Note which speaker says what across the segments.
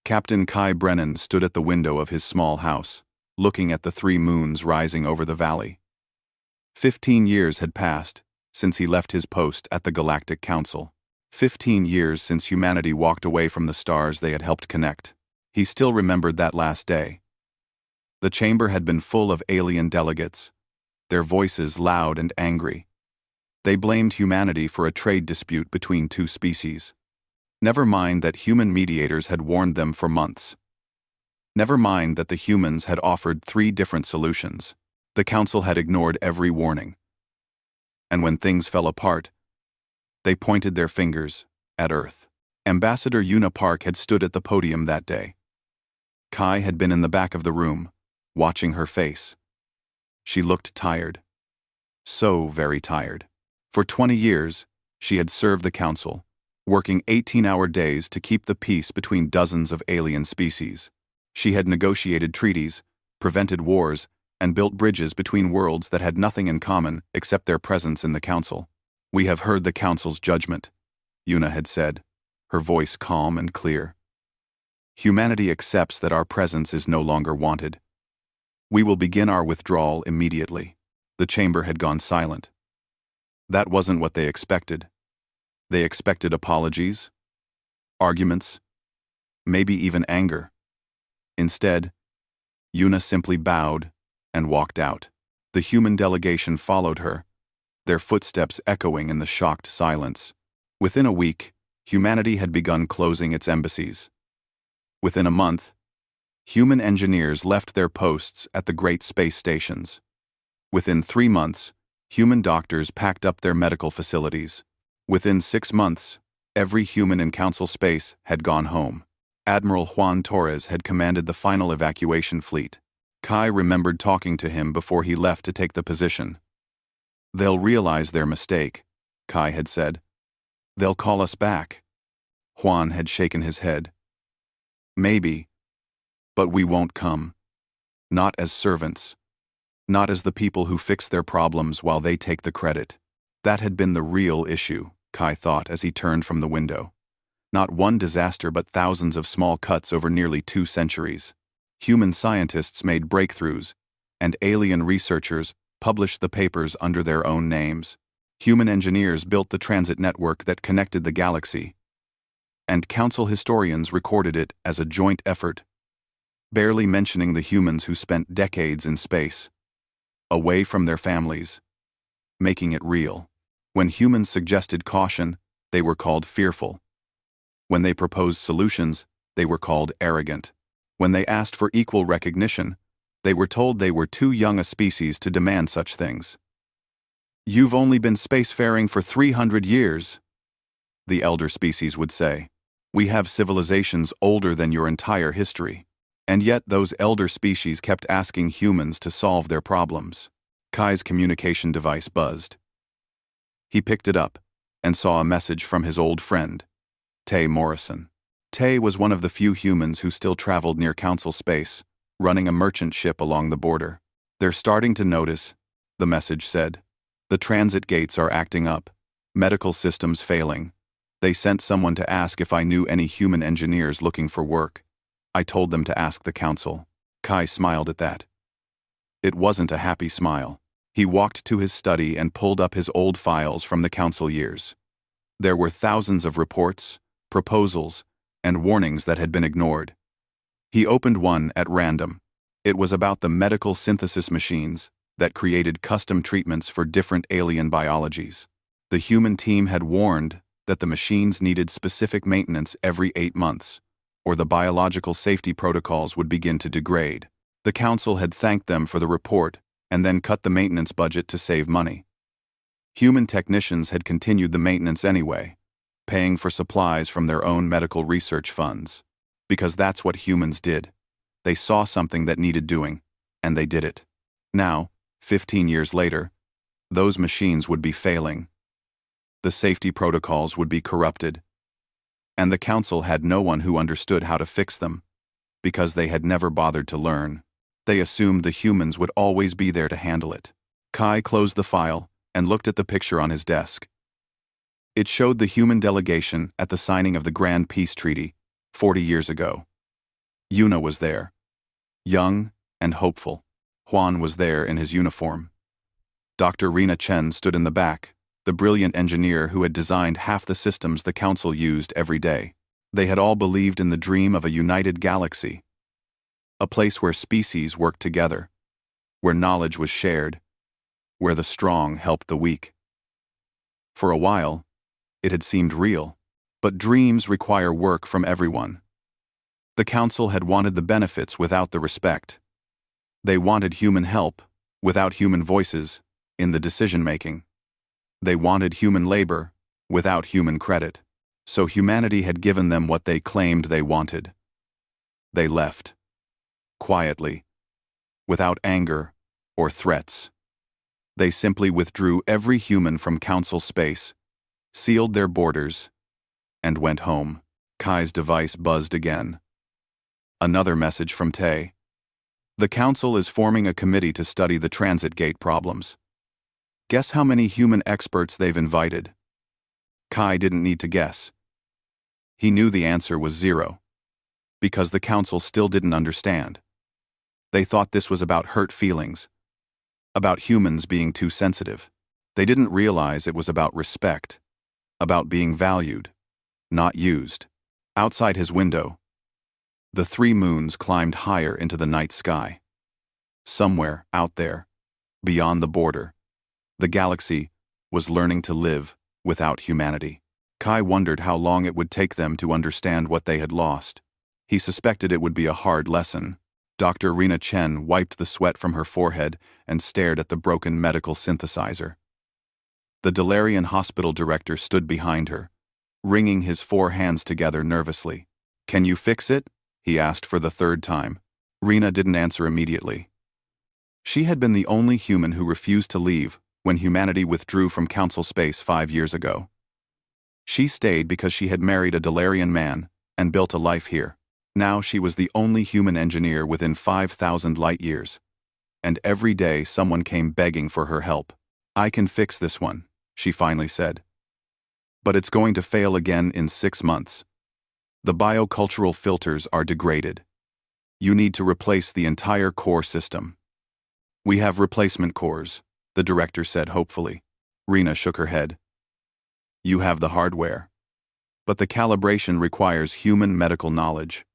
Speaker 1: Captain Kai Brennan stood at the window of his small house, looking at the 3 moons rising over the valley. 15 years had passed since he left his post at the Galactic Council. 15 years since humanity walked away from the stars they had helped connect. He still remembered that last day. The chamber had been full of alien delegates, their voices loud and angry. They blamed humanity for a trade dispute between 2 species. Never mind that human mediators had warned them for months. Never mind that the humans had offered 3 different solutions. The council had ignored every warning. And when things fell apart, they pointed their fingers at Earth. Ambassador Yuna Park had stood at the podium that day. Kai had been in the back of the room, watching her face. She looked tired. So very tired. For 20 years, she had served the council, working 18-hour days to keep the peace between dozens of alien species. She had negotiated treaties, prevented wars, and built bridges between worlds that had nothing in common except their presence in the council. "We have heard the council's judgment," Yuna had said, her voice calm and clear. "Humanity accepts that our presence is no longer wanted. We will begin our withdrawal immediately." The chamber had gone silent. That wasn't what they expected. They expected apologies, arguments, maybe even anger. Instead, Yuna simply bowed and walked out. The human delegation followed her, their footsteps echoing in the shocked silence. Within a week, humanity had begun closing its embassies. Within a month, human engineers left their posts at the great space stations. Within 3 months, human doctors packed up their medical facilities. Within 6 months, every human in council space had gone home. Admiral Juan Torres had commanded the final evacuation fleet. Kai remembered talking to him before he left to take the position. "They'll realize their mistake," Kai had said. "They'll call us back." Juan had shaken his head. "Maybe, but we won't come. Not as servants. Not as the people who fix their problems while they take the credit." That had been the real issue, Kai thought as he turned from the window. Not one disaster but thousands of small cuts over nearly 2 centuries. Human scientists made breakthroughs, and alien researchers published the papers under their own names. Human engineers built the transit network that connected the galaxy, and council historians recorded it as a joint effort, barely mentioning the humans who spent decades in space, away from their families, making it real. When humans suggested caution, they were called fearful. When they proposed solutions, they were called arrogant. When they asked for equal recognition, they were told they were too young a species to demand such things. "You've only been spacefaring for 300 years, the elder species would say. "We have civilizations older than your entire history." And yet those elder species kept asking humans to solve their problems. Kai's communication device buzzed. He picked it up and saw a message from his old friend, Tay Morrison. Tay was one of the few humans who still traveled near council space, running a merchant ship along the border. "They're starting to notice," the message said. "The transit gates are acting up, medical systems failing. They sent someone to ask if I knew any human engineers looking for work. I told them to ask the council." Kai smiled at that. It wasn't a happy smile. He walked to his study and pulled up his old files from the council years. There were thousands of reports, proposals, and warnings that had been ignored. He opened one at random. It was about the medical synthesis machines that created custom treatments for different alien biologies. The human team had warned that the machines needed specific maintenance every 8 months, or the biological safety protocols would begin to degrade. The council had thanked them for the report and then cut the maintenance budget to save money. Human technicians had continued the maintenance anyway, paying for supplies from their own medical research funds. Because that's what humans did. They saw something that needed doing, and they did it. Now, 15 years later, those machines would be failing. The safety protocols would be corrupted. And the council had no one who understood how to fix them, because they had never bothered to learn. They assumed the humans would always be there to handle it. Kai closed the file and looked at the picture on his desk. It showed the human delegation at the signing of the Grand Peace Treaty 40 years ago. Yuna was there, young and hopeful. Juan was there in his uniform. Dr. Rena Chen stood in the back, the brilliant engineer who had designed half the systems the Council used every day. They had all believed in the dream of a united galaxy, a place where species worked together, where knowledge was shared, where the strong helped the weak. For a while, it had seemed real, but dreams require work from everyone. The Council had wanted the benefits without the respect. They wanted human help, without human voices, in the decision-making. They wanted human labor, without human credit. So humanity had given them what they claimed they wanted. They left. Quietly. Without anger or threats. They simply withdrew every human from Council space, sealed their borders, and went home. Kai's device buzzed again. Another message from Tay. The Council is forming a committee to study the transit gate problems. Guess how many human experts they've invited? Kai didn't need to guess. He knew the answer was 0. Because the Council still didn't understand. They thought this was about hurt feelings. About humans being too sensitive. They didn't realize it was about respect. About being valued, not used. Outside his window, the 3 moons climbed higher into the night sky. Somewhere out there, beyond the border, the galaxy was learning to live without humanity. Kai wondered how long it would take them to understand what they had lost. He suspected it would be a hard lesson. Dr. Rena Chen wiped the sweat from her forehead and stared at the broken medical synthesizer. The Dalarian hospital director stood behind her, wringing his 4 hands together nervously. "Can you fix it?" he asked for the 3rd time. Rena didn't answer immediately. She had been the only human who refused to leave when humanity withdrew from Council space 5 years ago. She stayed because she had married a Dalarian man and built a life here. Now she was the only human engineer within 5,000 light-years. And every day someone came begging for her help. "I can fix this one," she finally said. "But it's going to fail again in 6 months. The biocultural filters are degraded. You need to replace the entire core system." "We have replacement cores," the director said hopefully. Rena shook her head. "You have the hardware. But the calibration requires human medical knowledge.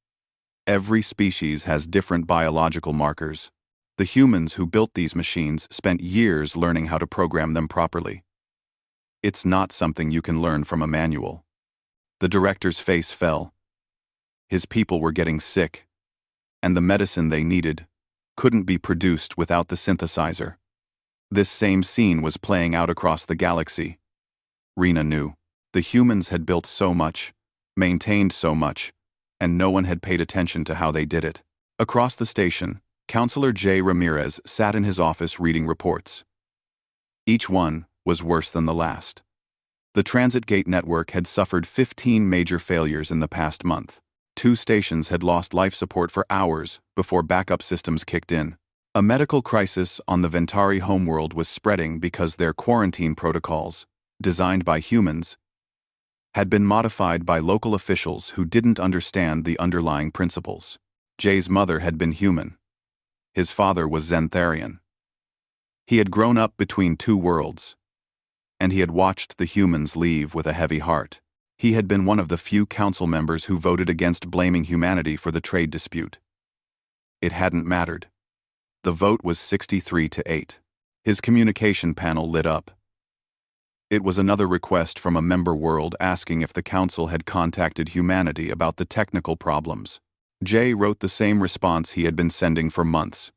Speaker 1: Every species has different biological markers. The humans who built these machines spent years learning how to program them properly. It's not something you can learn from a manual." The director's face fell. His people were getting sick, and the medicine they needed couldn't be produced without the synthesizer. This same scene was playing out across the galaxy. Rena knew. The humans had built so much, maintained so much, and no one had paid attention to how they did it. Across the station, Counselor J. Ramirez sat in his office reading reports. Each one was worse than the last. The transit gate network had suffered 15 major failures in the past month. 2 stations had lost life support for hours before backup systems kicked in. A medical crisis on the Ventari homeworld was spreading because their quarantine protocols, designed by humans, had been modified by local officials who didn't understand the underlying principles. Jay's mother had been human. His father was Zentharian. He had grown up between 2 worlds, and he had watched the humans leave with a heavy heart. He had been one of the few council members who voted against blaming humanity for the trade dispute. It hadn't mattered. The vote was 63-8. His communication panel lit up. It was another request from a member world asking if the council had contacted humanity about the technical problems. Jay wrote the same response he had been sending for months.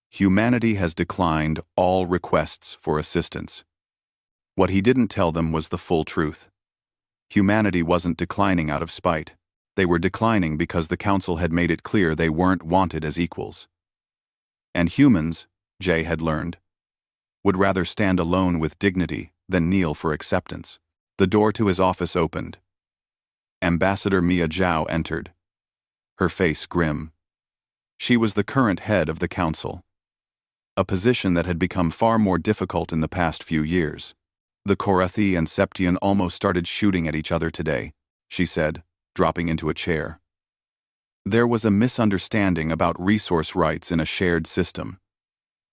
Speaker 1: Humanity has declined all requests for assistance. What he didn't tell them was the full truth. Humanity wasn't declining out of spite. They were declining because the council had made it clear they weren't wanted as equals. And humans, Jay had learned, would rather stand alone with dignity than kneel for acceptance. The door to his office opened. Ambassador Mia Zhao entered, her face grim. She was the current head of the council, a position that had become far more difficult in the past few years. "The Korathi and Septian almost started shooting at each other today," she said, dropping into a chair. There was a misunderstanding about resource rights in a shared system.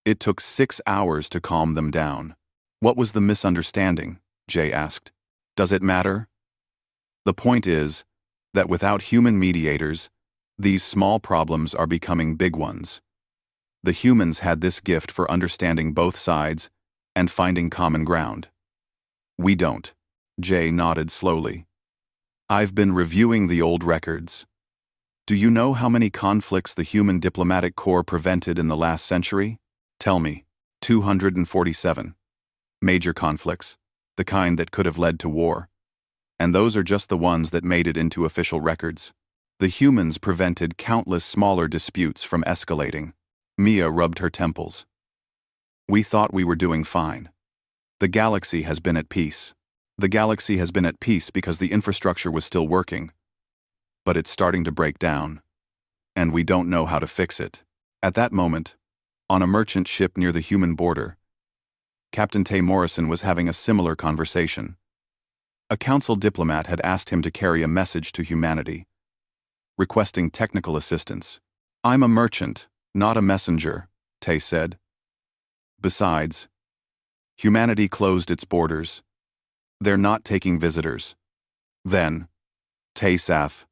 Speaker 1: It took 6 hours to calm them down. What was the misunderstanding? Jay asked. Does it matter? The point is that without human mediators, these small problems are becoming big ones. The humans had this gift for understanding both sides and finding common ground. We don't. Jay nodded slowly. I've been reviewing the old records. Do you know how many conflicts the human diplomatic corps prevented in the last century? Tell me. 247. Major conflicts, the kind that could have led to war. And those are just the ones that made it into official records. The humans prevented countless smaller disputes from escalating. Mia rubbed her temples. We thought we were doing fine. The galaxy has been at peace. The galaxy has been at peace because the infrastructure was still working. But it's starting to break down. And we don't know how to fix it. At that moment, on a merchant ship near the human border, Captain Tay Morrison was having a similar conversation. A council diplomat had asked him to carry a message to humanity, requesting technical assistance. I'm a merchant, not a messenger, Tay said. Besides, humanity closed its borders. They're not taking visitors. Then, Tay Saf.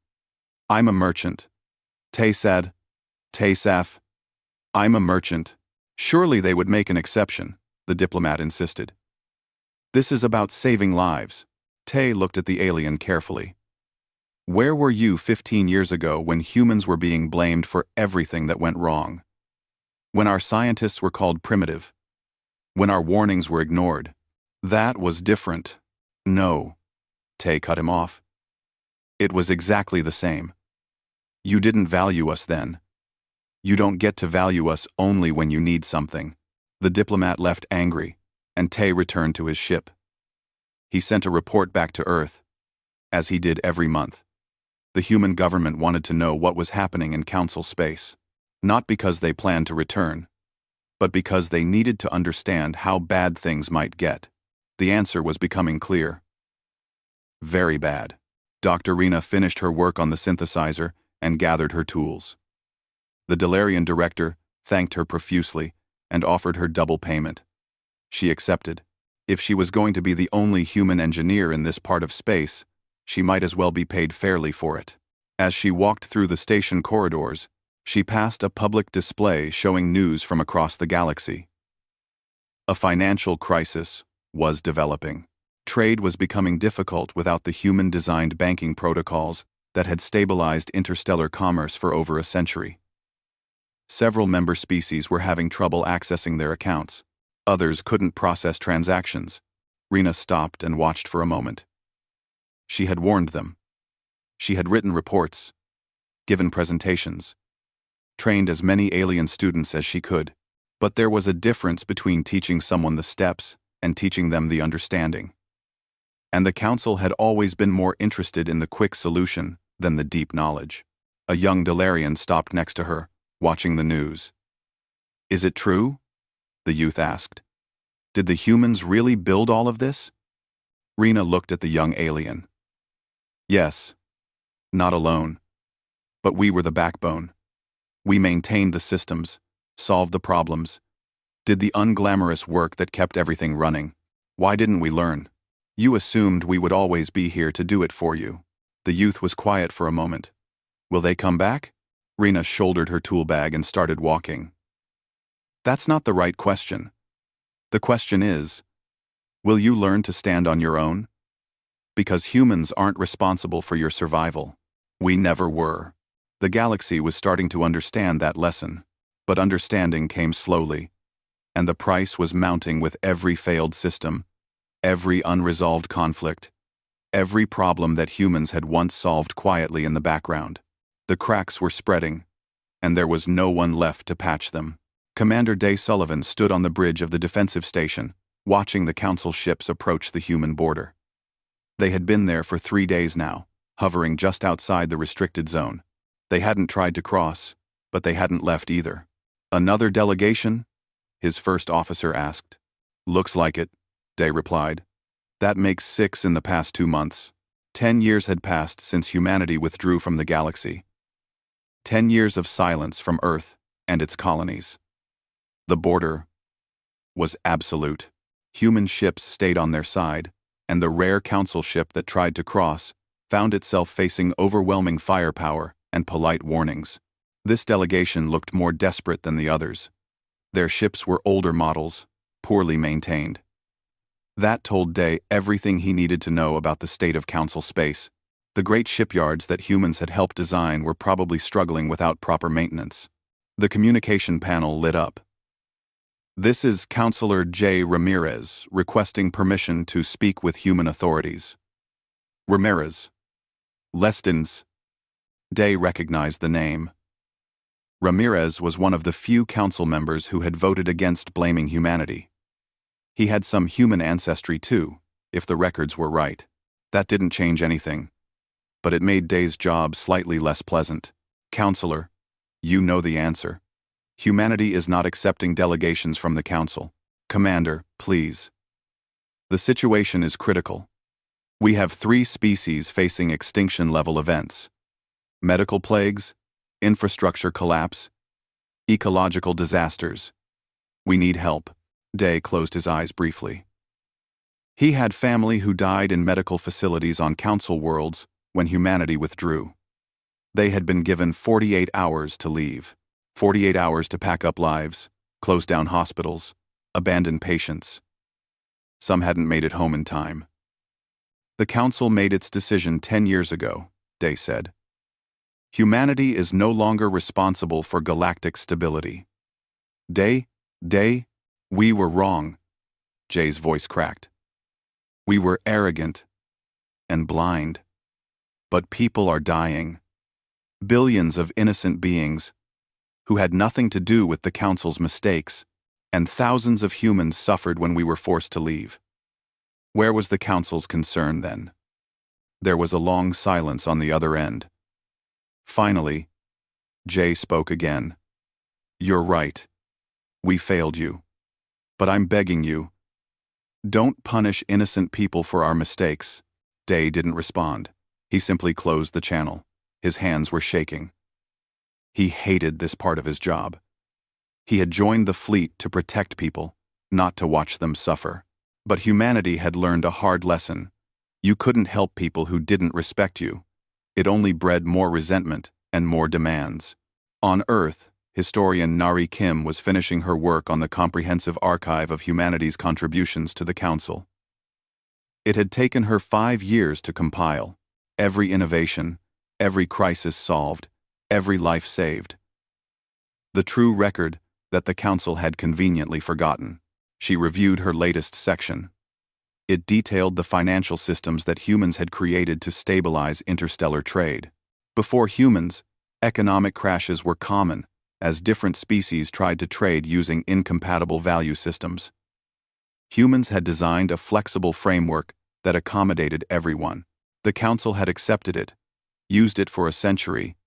Speaker 1: I'm a merchant. Tay said. Tay Saf. I'm a merchant. Surely they would make an exception, the diplomat insisted. This is about saving lives. Tay looked at the alien carefully. Where were you 15 years ago when humans were being blamed for everything that went wrong? When our scientists were called primitive? When our warnings were ignored? That was different. No. Tay cut him off. It was exactly the same. You didn't value us then. You don't get to value us only when you need something. The diplomat left angry, and Tay returned to his ship. He sent a report back to Earth, as he did every month. The human government wanted to know what was happening in council space, not because they planned to return, but because they needed to understand how bad things might get. The answer was becoming clear. Very bad. Dr. Rena finished her work on the synthesizer and gathered her tools. The Delarian director thanked her profusely and offered her double payment. She accepted. If she was going to be the only human engineer in this part of space, she might as well be paid fairly for it. As she walked through the station corridors, she passed a public display showing news from across the galaxy. A financial crisis was developing. Trade was becoming difficult without the human-designed banking protocols that had stabilized interstellar commerce for over a century. Several member species were having trouble accessing their accounts. Others couldn't process transactions. Rena stopped and watched for a moment. She had warned them. She had written reports, given presentations, trained as many alien students as she could. But there was a difference between teaching someone the steps and teaching them the understanding. And the council had always been more interested in the quick solution than the deep knowledge. A young Delarian stopped next to her, watching the news. Is it true? The youth asked. Did the humans really build all of this? Rena looked at the young alien. Yes. Not alone. But we were the backbone. We maintained the systems, solved the problems, did the unglamorous work that kept everything running. Why didn't we learn? You assumed we would always be here to do it for you. The youth was quiet for a moment. Will they come back? Rena shouldered her tool bag and started walking. That's not the right question. The question is, will you learn to stand on your own? Because humans aren't responsible for your survival. We never were. The galaxy was starting to understand that lesson, but understanding came slowly, and the price was mounting with every failed system, every unresolved conflict, every problem that humans had once solved quietly in the background. The cracks were spreading, and there was no one left to patch them. Commander Day Sullivan stood on the bridge of the defensive station, watching the council ships approach the human border. They had been there for 3 days now, hovering just outside the restricted zone. They hadn't tried to cross, but they hadn't left either. Another delegation? His first officer asked. Looks like it, Day replied. That makes 6 in the past 2 months. 10 years had passed since humanity withdrew from the galaxy. 10 years of silence from Earth and its colonies. The border was absolute. Human ships stayed on their side, and the rare council ship that tried to cross found itself facing overwhelming firepower and polite warnings. This delegation looked more desperate than the others. Their ships were older models, poorly maintained. That told Day everything he needed to know about the state of council space. The great shipyards that humans had helped design were probably struggling without proper maintenance. The communication panel lit up. "This is Counselor J. Ramirez requesting permission to speak with human authorities." Ramirez. Lestins. Day recognized the name. Ramirez was one of the few council members who had voted against blaming humanity. He had some human ancestry too, if the records were right. That didn't change anything. But it made Day's job slightly less pleasant. "Counselor, you know the answer. Humanity is not accepting delegations from the Council. Commander, please. The situation is critical. We have 3 species facing extinction-level events: medical plagues, infrastructure collapse, ecological disasters. We need help." Day closed his eyes briefly. He had family who died in medical facilities on Council worlds when humanity withdrew. They had been given 48 hours to leave. 48 hours to pack up lives, close down hospitals, abandon patients. Some hadn't made it home in time. "The Council made its decision 10 years ago," Day said. "Humanity is no longer responsible for galactic stability." Day, we were wrong," Jay's voice cracked. "We were arrogant and blind. But people are dying. Billions of innocent beings who had nothing to do with the Council's mistakes, and thousands of humans suffered when we were forced to leave. Where was the Council's concern then?" There was a long silence on the other end. Finally, Jay spoke again. "You're right. We failed you. But I'm begging you, don't punish innocent people for our mistakes." Day didn't respond. He simply closed the channel. His hands were shaking. He hated this part of his job. He had joined the fleet to protect people, not to watch them suffer. But humanity had learned a hard lesson. You couldn't help people who didn't respect you. It only bred more resentment and more demands. On Earth, historian Nari Kim was finishing her work on the comprehensive archive of humanity's contributions to the Council. It had taken her 5 years to compile. Every innovation, every crisis solved, every life saved. The true record that the Council had conveniently forgotten. She reviewed her latest section. It detailed the financial systems that humans had created to stabilize interstellar trade. Before humans, economic crashes were common, as different species tried to trade using incompatible value systems. Humans had designed a flexible framework that accommodated everyone. The Council had accepted it, used it for a century,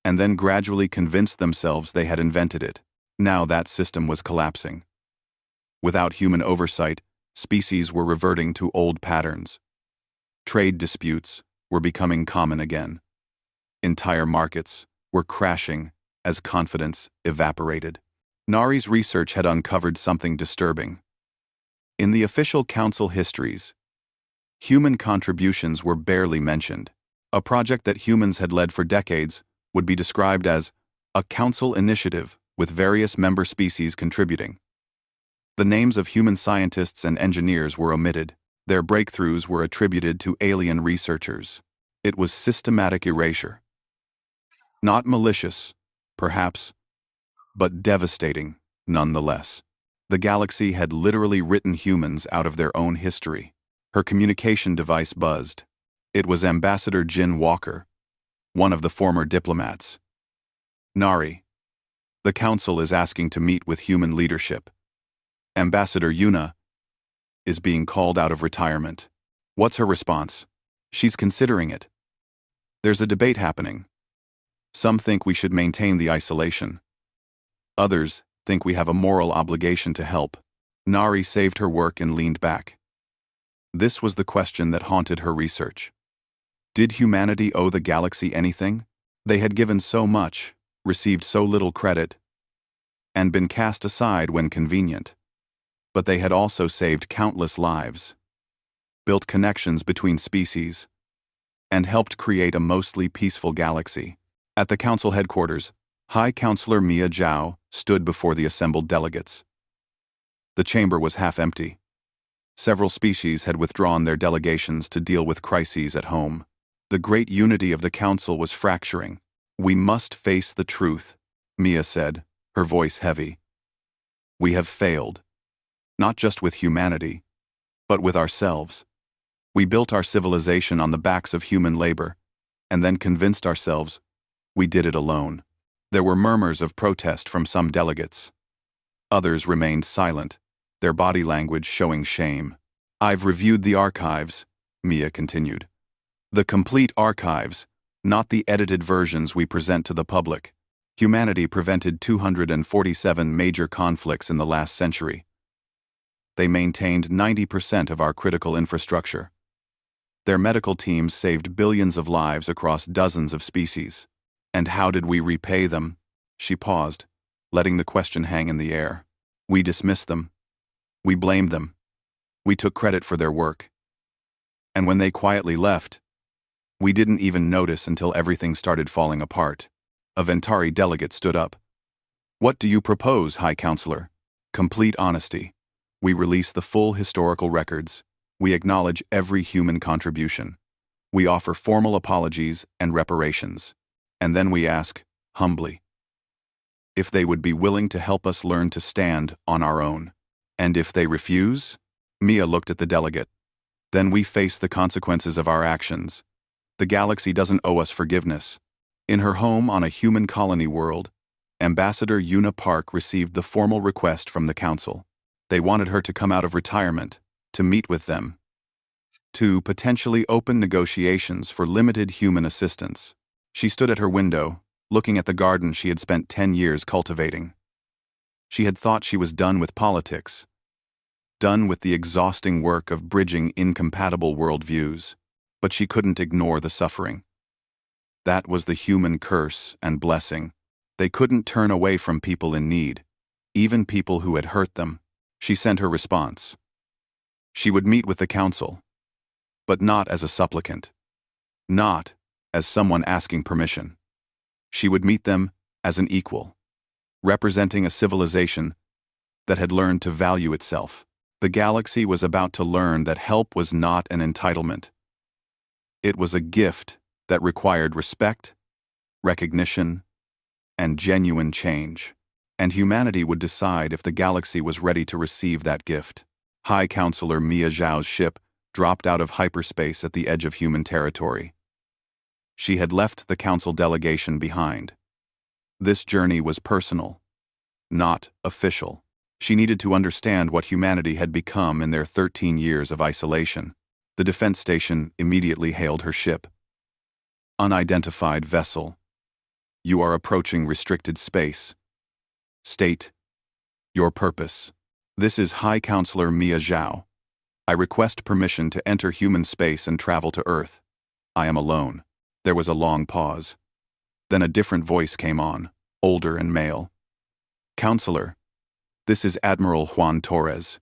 Speaker 1: and then gradually convinced themselves they had invented it. Now that system was collapsing. Without human oversight, species were reverting to old patterns. Trade disputes were becoming common again. Entire markets were crashing as confidence evaporated. Nari's research had uncovered something disturbing. In the official Council histories, human contributions were barely mentioned. A project that humans had led for decades would be described as a Council initiative with various member species contributing. The names of human scientists and engineers were omitted. Their breakthroughs were attributed to alien researchers. It was systematic erasure. Not malicious, perhaps, but devastating nonetheless. The galaxy had literally written humans out of their own history. Her communication device buzzed. It was Ambassador Jin Walker, one of the former diplomats. "Nari, the Council is asking to meet with human leadership. Ambassador Yuna is being called out of retirement." What's her response? "She's considering it. There's a debate happening. Some think we should maintain the isolation. Others think we have a moral obligation to help." Nari saved her work and leaned back. This was the question that haunted her research. Did humanity owe the galaxy anything? They had given so much, received so little credit, and been cast aside when convenient. But they had also saved countless lives, built connections between species, and helped create a mostly peaceful galaxy. At the council headquarters, High Counselor Mia Zhao stood before the assembled delegates. The chamber was half empty. Several species had withdrawn their delegations to deal with crises at home. The great unity of the council was fracturing. "We must face the truth," Mia said, her voice heavy. "We have failed, not just with humanity, but with ourselves. We built our civilization on the backs of human labor, and then convinced ourselves we did it alone." There were murmurs of protest from some delegates. Others remained silent, their body language showing shame. "I've reviewed the archives," Mia continued. "The complete archives, not the edited versions we present to the public. Humanity prevented 247 major conflicts in the last century. They maintained 90% of our critical infrastructure. Their medical teams saved billions of lives across dozens of species. And how did we repay them?" She paused, letting the question hang in the air. "We dismissed them. We blamed them. We took credit for their work. And when they quietly left, we didn't even notice until everything started falling apart." A Ventari delegate stood up. "What do you propose, High Counselor?" "Complete honesty. We release the full historical records. We acknowledge every human contribution. We offer formal apologies and reparations. And then we ask, humbly, if they would be willing to help us learn to stand on our own. And if they refuse?" Mia looked at the delegate. "Then we face the consequences of our actions. The galaxy doesn't owe us forgiveness." In her home on a human colony world, Ambassador Yuna Park received the formal request from the council. They wanted her to come out of retirement, to meet with them, to potentially open negotiations for limited human assistance. She stood at her window, looking at the garden she had spent 10 years cultivating. She had thought she was done with politics, done with the exhausting work of bridging incompatible worldviews, but she couldn't ignore the suffering. That was the human curse and blessing. They couldn't turn away from people in need, even people who had hurt them. She sent her response. She would meet with the council, but not as a supplicant, not as someone asking permission. She would meet them as an equal, representing a civilization that had learned to value itself. The galaxy was about to learn that help was not an entitlement. It was a gift that required respect, recognition, and genuine change. And humanity would decide if the galaxy was ready to receive that gift. High Counselor Mia Zhao's ship dropped out of hyperspace at the edge of human territory. She had left the council delegation behind. This journey was personal, not official. She needed to understand what humanity had become in their 13 years of isolation. The defense station immediately hailed her ship. "Unidentified vessel. You are approaching restricted space. State your purpose." "This is High Counselor Mia Zhao. I request permission to enter human space and travel to Earth. I am alone." There was a long pause. Then a different voice came on, older and male. "Counselor, this is Admiral Juan Torres.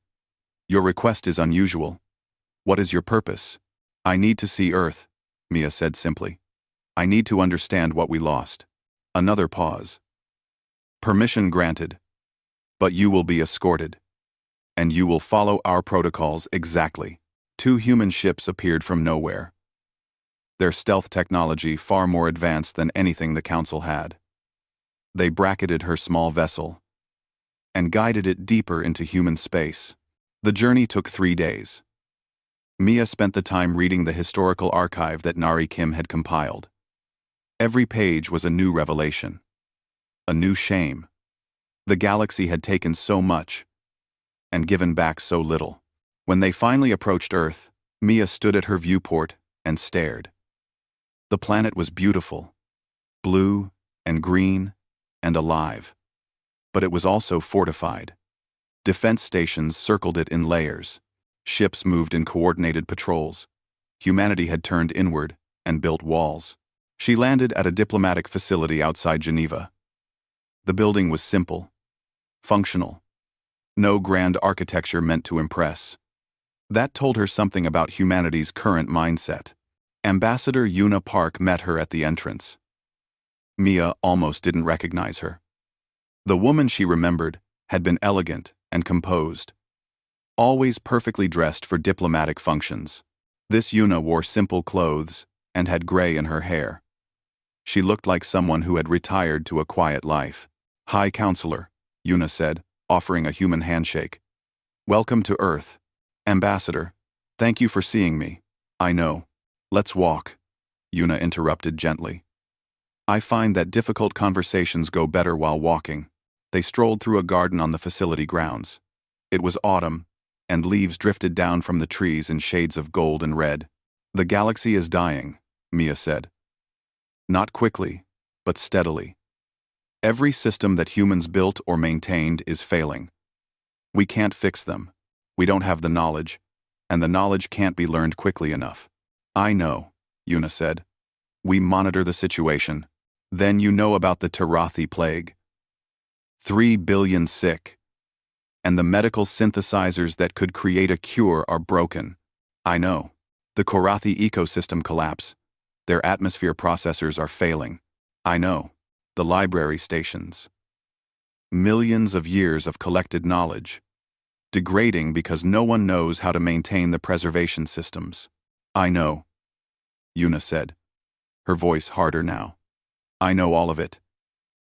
Speaker 1: Your request is unusual. What is your purpose?" "I need to see Earth," Mia said simply. "I need to understand what we lost." Another pause. "Permission granted. But you will be escorted. And you will follow our protocols exactly." 2 human ships appeared from nowhere. Their stealth technology far more advanced than anything the council had. They bracketed her small vessel and guided it deeper into human space. The journey took 3 days. Mia spent the time reading the historical archive that Nari Kim had compiled. Every page was a new revelation, a new shame. The galaxy had taken so much and given back so little. When they finally approached Earth, Mia stood at her viewport and stared. The planet was beautiful, blue and green and alive. But it was also fortified. Defense stations circled it in layers. Ships moved in coordinated patrols. Humanity had turned inward and built walls. She landed at a diplomatic facility outside Geneva. The building was simple, functional. No grand architecture meant to impress. That told her something about humanity's current mindset. Ambassador Yuna Park met her at the entrance. Mia almost didn't recognize her. The woman she remembered had been elegant and composed, always perfectly dressed for diplomatic functions. This Yuna wore simple clothes and had gray in her hair. She looked like someone who had retired to a quiet life. "Hi, Counselor," Yuna said, offering a human handshake. "Welcome to Earth. Ambassador, thank you for seeing me." "I know. Let's walk," Yuna interrupted gently. "I find that difficult conversations go better while walking." They strolled through a garden on the facility grounds. It was autumn, and leaves drifted down from the trees in shades of gold and red. "The galaxy is dying," Mia said. "Not quickly, but steadily. Every system that humans built or maintained is failing. We can't fix them. We don't have the knowledge, and the knowledge can't be learned quickly enough." "I know," Yuna said. "We monitor the situation. Then you know about the Tarathi plague. 3 billion sick. And the medical synthesizers that could create a cure are broken." "I know. The Korathi ecosystem collapse. Their atmosphere processors are failing." "I know. The library stations. Millions of years of collected knowledge. Degrading because no one knows how to maintain the preservation systems." "I know," Yuna said, her voice harder now. "I know all of it.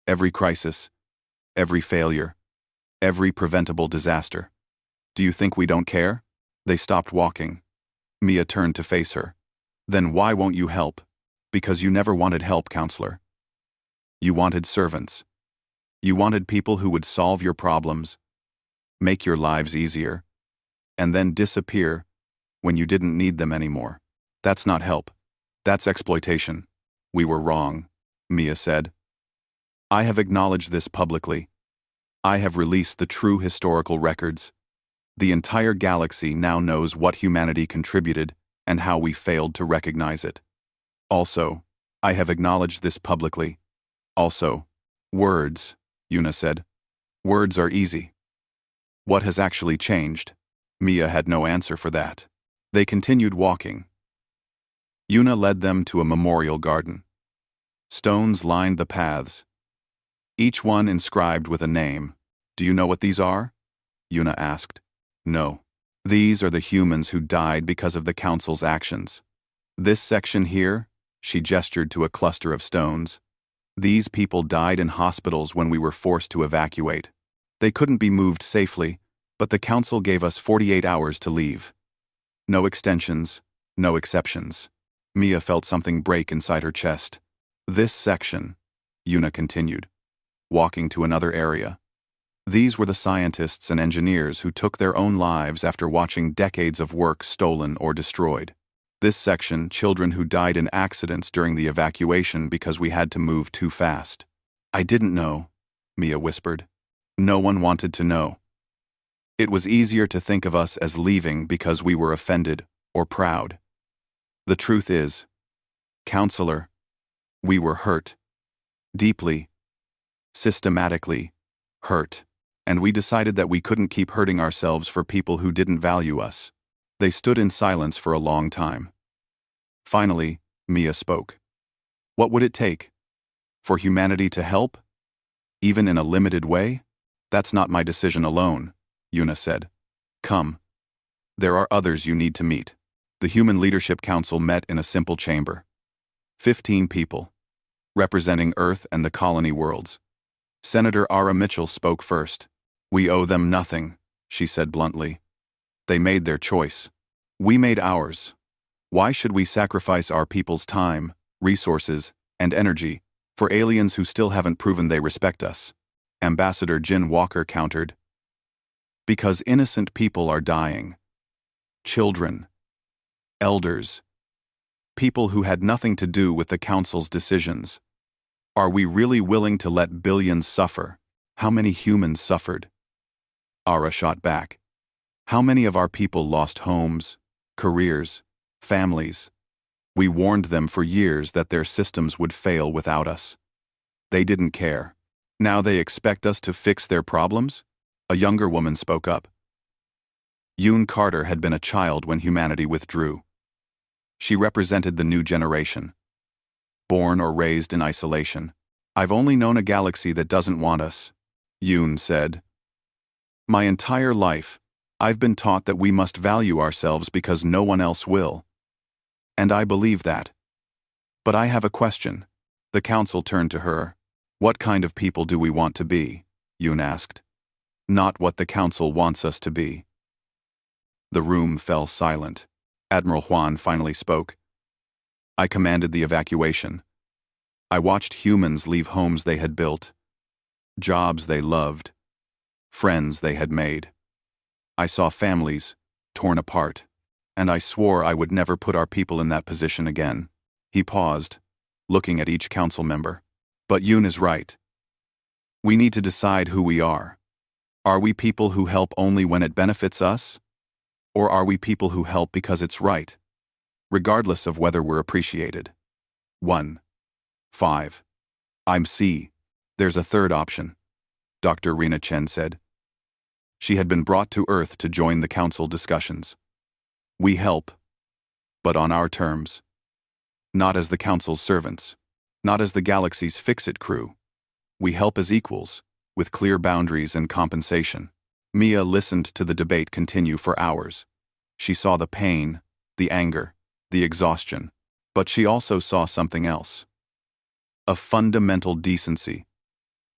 Speaker 1: Every crisis, every failure, every preventable disaster. Do you think we don't care?" They stopped walking. Mia turned to face her. "Then why won't you help?" "Because you never wanted help, Counselor. You wanted servants. You wanted people who would solve your problems, make your lives easier, and then disappear when you didn't need them anymore. That's not help. That's exploitation." "We were wrong," Mia said. "I have acknowledged this publicly. I have released the true historical records. The entire galaxy now knows what humanity contributed and how we failed to recognize it. Also, I have acknowledged this publicly. Also, words," Yuna said. "Words are easy. What has actually changed?" Mia had no answer for that. They continued walking. Yuna led them to a memorial garden. Stones lined the paths, each one inscribed with a name. "Do you know what these are?" Yuna asked. "No. These are the humans who died because of the Council's actions. This section here," she gestured to a cluster of stones. "These people died in hospitals when we were forced to evacuate. They couldn't be moved safely, but the Council gave us 48 hours to leave. No extensions, no exceptions." Mia felt something break inside her chest. "This section," Yuna continued, walking to another area. "These were the scientists and engineers who took their own lives after watching decades of work stolen or destroyed. This section, children who died in accidents during the evacuation because we had to move too fast." "I didn't know," Mia whispered. "No one wanted to know. It was easier to think of us as leaving because we were offended or proud. The truth is, Counselor, we were hurt. Deeply, systematically hurt. And we decided that we couldn't keep hurting ourselves for people who didn't value us." They stood in silence for a long time. Finally, Mia spoke. "What would it take? For humanity to help? Even in a limited way?" "That's not my decision alone," Yuna said. "Come. There are others you need to meet." The Human Leadership Council met in a simple chamber. 15 people, representing Earth and the colony worlds. Senator Ara Mitchell spoke first. "We owe them nothing," she said bluntly. "They made their choice. We made ours. Why should we sacrifice our people's time, resources, and energy for aliens who still haven't proven they respect us?" Ambassador Jin Walker countered. "Because innocent people are dying. Children, elders, people who had nothing to do with the Council's decisions. Are we really willing to let billions suffer?" "How many humans suffered?" Ara shot back. "How many of our people lost homes, careers, families? We warned them for years that their systems would fail without us. They didn't care. Now they expect us to fix their problems? A younger woman spoke up. Yoon Carter had been a child when humanity withdrew. She represented the new generation. Born or raised in isolation. I've only known a galaxy that doesn't want us, Yoon said. My entire life, I've been taught that we must value ourselves because no one else will. And I believe that. But I have a question. The council turned to her. What kind of people do we want to be? Yoon asked. Not what the council wants us to be. The room fell silent. Admiral Huan finally spoke. I commanded the evacuation. I watched humans leave homes they had built, jobs they loved, friends they had made. I saw families torn apart, and I swore I would never put our people in that position again. He paused, looking at each council member. But Yoon is right. We need to decide who we are. Are we people who help only when it benefits us? Or are we people who help because it's right, regardless of whether we're appreciated? 1. 5. I'm C. There's a third option, Dr. Rena Chen said. She had been brought to Earth to join the council discussions. We help, but on our terms. Not as the council's servants, not as the galaxy's fix-it crew. We help as equals, with clear boundaries and compensation. Mia listened to the debate continue for hours. She saw the pain, the anger, the exhaustion, but she also saw something else. A fundamental decency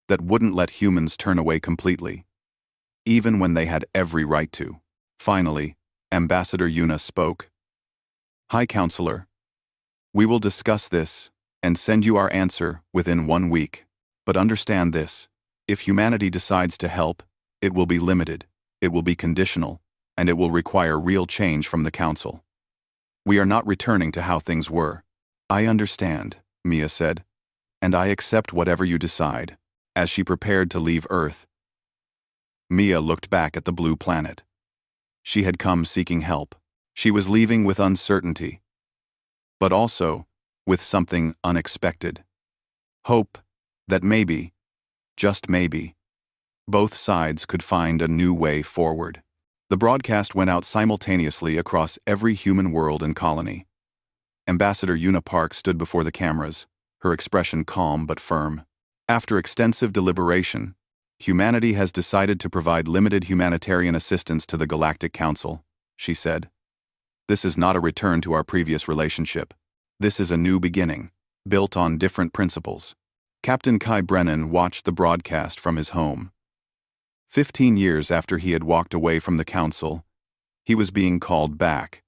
Speaker 1: that wouldn't let humans turn away completely, even when they had every right to. Finally, Ambassador Yuna spoke. High Counselor, we will discuss this and send you our answer within 1 week. But understand this, if humanity decides to help, it will be limited, it will be conditional, and it will require real change from the Council. We are not returning to how things were. I understand, Mia said, and I accept whatever you decide. As she prepared to leave Earth, Mia looked back at the blue planet. She had come seeking help. She was leaving with uncertainty, but also with something unexpected. Hope that maybe, just maybe, both sides could find a new way forward. The broadcast went out simultaneously across every human world and colony. Ambassador Yuna Park stood before the cameras, her expression calm but firm. After extensive deliberation, humanity has decided to provide limited humanitarian assistance to the Galactic Council, she said. This is not a return to our previous relationship. This is a new beginning, built on different principles. Captain Kai Brennan watched the broadcast from his home. 15 years after he had walked away from the council, he was being called back.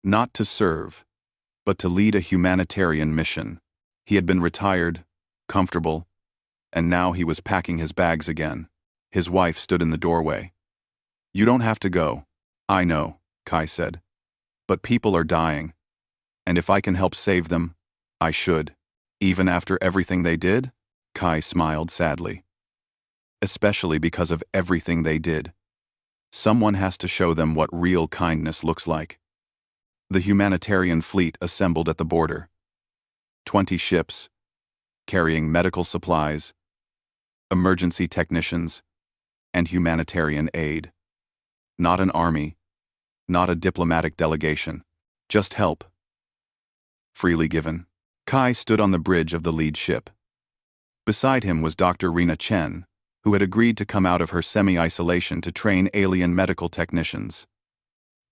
Speaker 1: Not to serve, but to lead a humanitarian mission. He had been retired, comfortable, and now he was packing his bags again. His wife stood in the doorway. You don't have to go. I know, Kai said. But people are dying. And if I can help save them, I should. Even after everything they did? Kai smiled sadly. Especially because of everything they did. Someone has to show them what real kindness looks like. The humanitarian fleet assembled at the border. 20 ships, carrying medical supplies, emergency technicians, and humanitarian aid. Not an army, not a diplomatic delegation, just help. Freely given. Kai stood on the bridge of the lead ship. Beside him was Dr. Rena Chen, who had agreed to come out of her semi-isolation to train alien medical technicians.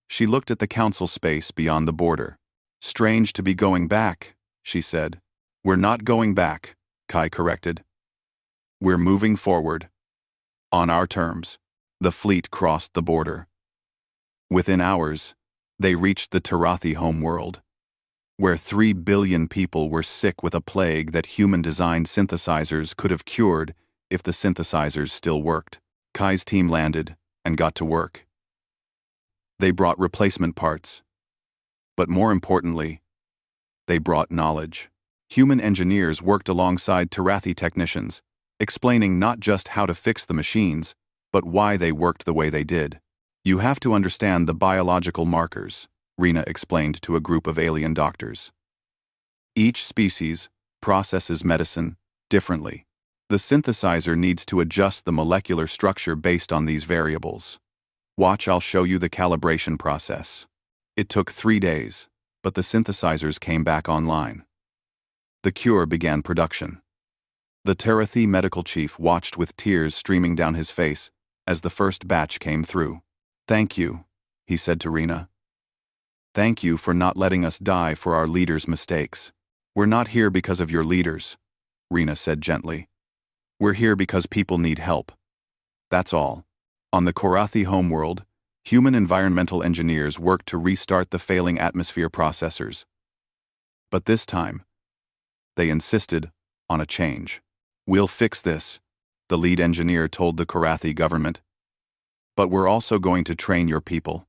Speaker 1: She looked at the council space beyond the border. Strange to be going back, she said. We're not going back, Kai corrected. We're moving forward. On our terms. The fleet crossed the border. Within hours, they reached the Tarathi homeworld, where 3 billion people were sick with a plague that human-designed synthesizers could have cured if the synthesizers still worked. Kai's team landed and got to work. They brought replacement parts. But more importantly, they brought knowledge. Human engineers worked alongside Tarathi technicians, explaining not just how to fix the machines, but why they worked the way they did. You have to understand the biological markers, Rena explained to a group of alien doctors. Each species processes medicine differently. The synthesizer needs to adjust the molecular structure based on these variables. Watch, I'll show you the calibration process. It took 3 days, but the synthesizers came back online. The cure began production. The Tarathi medical chief watched with tears streaming down his face as the first batch came through. "Thank you," he said to Rena. "Thank you for not letting us die for our leaders' mistakes. We're not here because of your leaders," Rena said gently. "We're here because people need help. That's all." On the Korathi homeworld, human environmental engineers worked to restart the failing atmosphere processors. But this time, they insisted on a change. "We'll fix this," the lead engineer told the Korathi government. "But we're also going to train your people.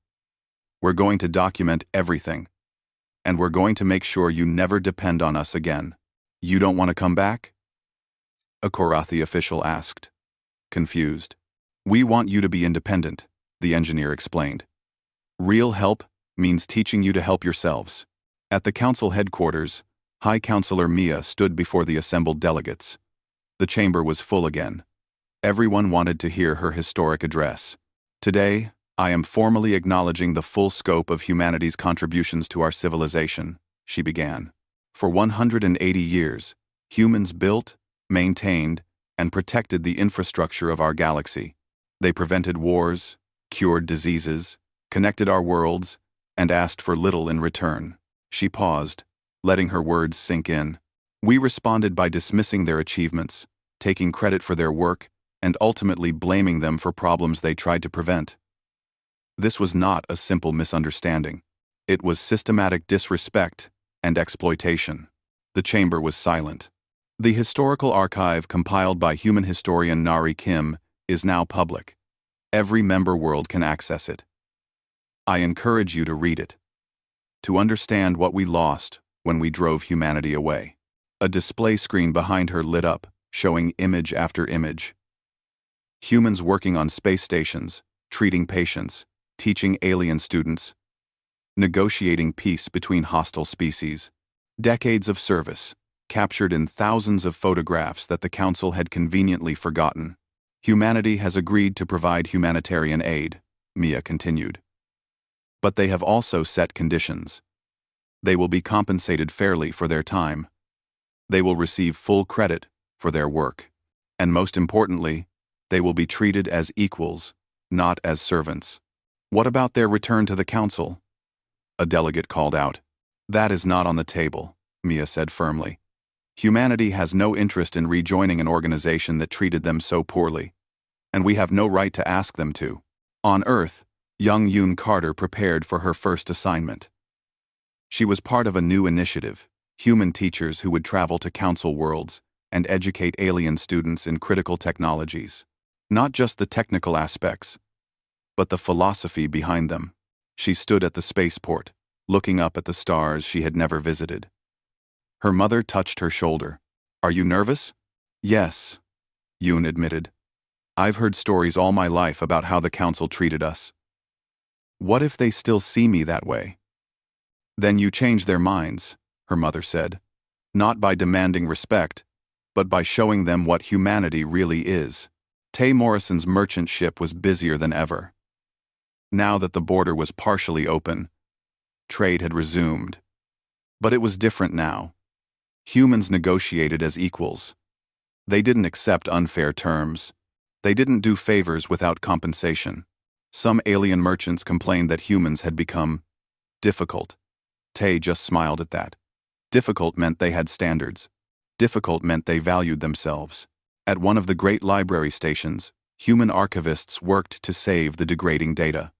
Speaker 1: We're going to document everything. And we're going to make sure you never depend on us again. You don't want to come back?" A Korathi official asked, confused. "We want you to be independent," the engineer explained. "Real help means teaching you to help yourselves." At the council headquarters, High Counselor Mia stood before the assembled delegates. The chamber was full again. Everyone wanted to hear her historic address. "Today, I am formally acknowledging the full scope of humanity's contributions to our civilization," she began. "For 180 years, humans built, maintained, and protected the infrastructure of our galaxy. They prevented wars, cured diseases, connected our worlds, and asked for little in return." She paused, letting her words sink in. "We responded by dismissing their achievements, taking credit for their work, and ultimately blaming them for problems they tried to prevent. This was not a simple misunderstanding. It was systematic disrespect and exploitation." The chamber was silent. The historical archive compiled by human historian Nari Kim is now public. Every member world can access it. I encourage you to read it, to understand what we lost when we drove humanity away. A display screen behind her lit up, showing image after image. Humans working on space stations, treating patients, teaching alien students, negotiating peace between hostile species. Decades of service, captured in thousands of photographs that the Council had conveniently forgotten. Humanity has agreed to provide humanitarian aid, Mia continued. But they have also set conditions. They will be compensated fairly for their time. They will receive full credit for their work. And most importantly, they will be treated as equals, not as servants. What about their return to the Council? A delegate called out. That is not on the table, Mia said firmly. Humanity has no interest in rejoining an organization that treated them so poorly. And we have no right to ask them to. On Earth, young Yoon Carter prepared for her first assignment. She was part of a new initiative, human teachers who would travel to Council worlds and educate alien students in critical technologies. Not just the technical aspects, but the philosophy behind them. She stood at the spaceport, looking up at the stars she had never visited. Her mother touched her shoulder. Are you nervous? Yes, Yoon admitted. I've heard stories all my life about how the Council treated us. What if they still see me that way? Then you change their minds, her mother said. Not by demanding respect, but by showing them what humanity really is. Tay Morrison's merchant ship was busier than ever. Now that the border was partially open, trade had resumed. But it was different now. Humans negotiated as equals. They didn't accept unfair terms. They didn't do favors without compensation. Some alien merchants complained that humans had become difficult. Tay just smiled at that. Difficult meant they had standards. Difficult meant they valued themselves. At one of the great library stations, human archivists worked to save the degrading data.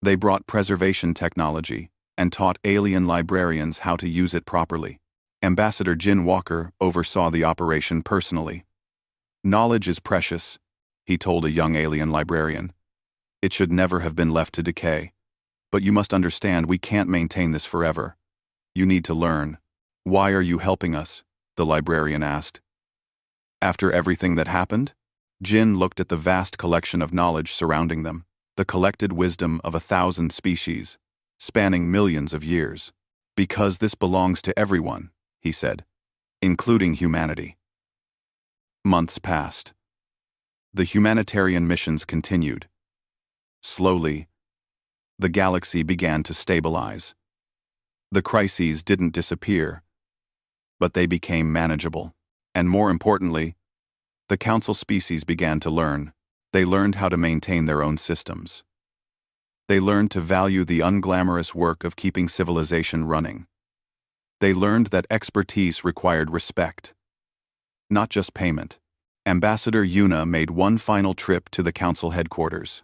Speaker 1: They brought preservation technology and taught alien librarians how to use it properly. Ambassador Jin Walker oversaw the operation personally. Knowledge is precious, he told a young alien librarian. It should never have been left to decay. But you must understand we can't maintain this forever. You need to learn. Why are you helping us? The librarian asked. After everything that happened, Jin looked at the vast collection of knowledge surrounding them, the collected wisdom of 1,000 species, spanning millions of years. Because this belongs to everyone, he said, including humanity. Months passed. The humanitarian missions continued. Slowly, the galaxy began to stabilize. The crises didn't disappear, but they became manageable. And more importantly, the council species began to learn. They learned how to maintain their own systems. They learned to value the unglamorous work of keeping civilization running. They learned that expertise required respect, not just payment. Ambassador Yuna made one final trip to the council headquarters.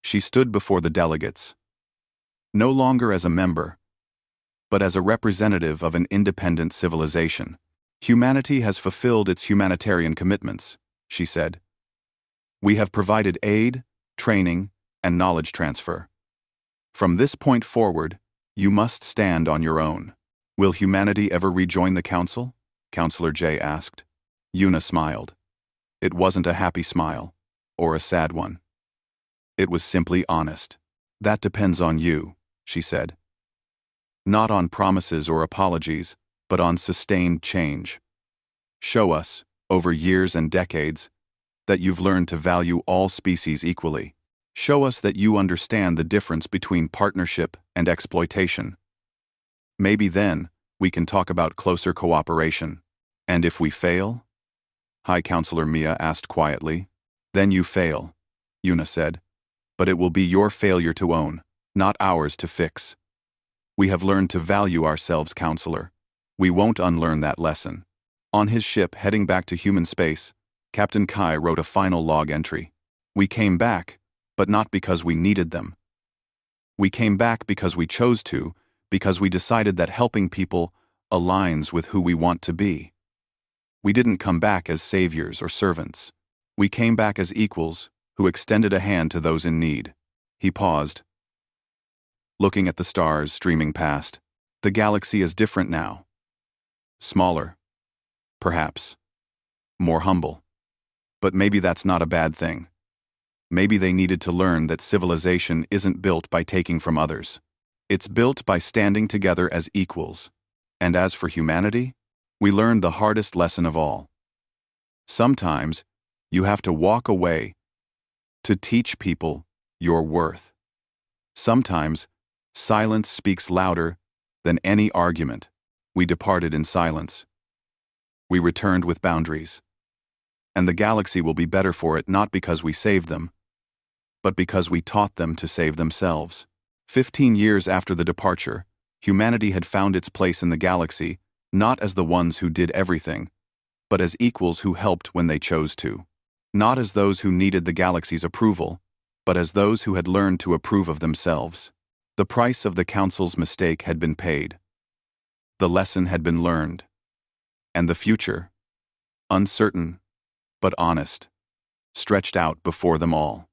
Speaker 1: She stood before the delegates, no longer as a member, but as a representative of an independent civilization. Humanity has fulfilled its humanitarian commitments, she said. We have provided aid, training, and knowledge transfer. From this point forward, you must stand on your own. Will humanity ever rejoin the council? Counselor J asked. Yuna smiled. It wasn't a happy smile, or a sad one. It was simply honest. That depends on you, she said. Not on promises or apologies, but on sustained change. Show us, over years and decades, that you've learned to value all species equally. Show us that you understand the difference between partnership and exploitation. Maybe then, we can talk about closer cooperation. And if we fail? High Counselor Mia asked quietly. Then you fail, Yuna said. But it will be your failure to own, not ours to fix. We have learned to value ourselves, Counselor. We won't unlearn that lesson. On his ship heading back to human space, Captain Kai wrote a final log entry. We came back, but not because we needed them. We came back because we chose to, because we decided that helping people aligns with who we want to be. We didn't come back as saviors or servants. We came back as equals who extended a hand to those in need. He paused, looking at the stars streaming past. The galaxy is different now. Smaller, perhaps. More humble. But maybe that's not a bad thing. Maybe they needed to learn that civilization isn't built by taking from others. It's built by standing together as equals. And as for humanity, we learned the hardest lesson of all. Sometimes, you have to walk away to teach people your worth. Sometimes, silence speaks louder than any argument. We departed in silence. We returned with boundaries. And the galaxy will be better for it not because we saved them, but because we taught them to save themselves. 15 years after the departure, humanity had found its place in the galaxy, not as the ones who did everything, but as equals who helped when they chose to. Not as those who needed the galaxy's approval, but as those who had learned to approve of themselves. The price of the Council's mistake had been paid. The lesson had been learned. And the future, uncertain but honest, stretched out before them all.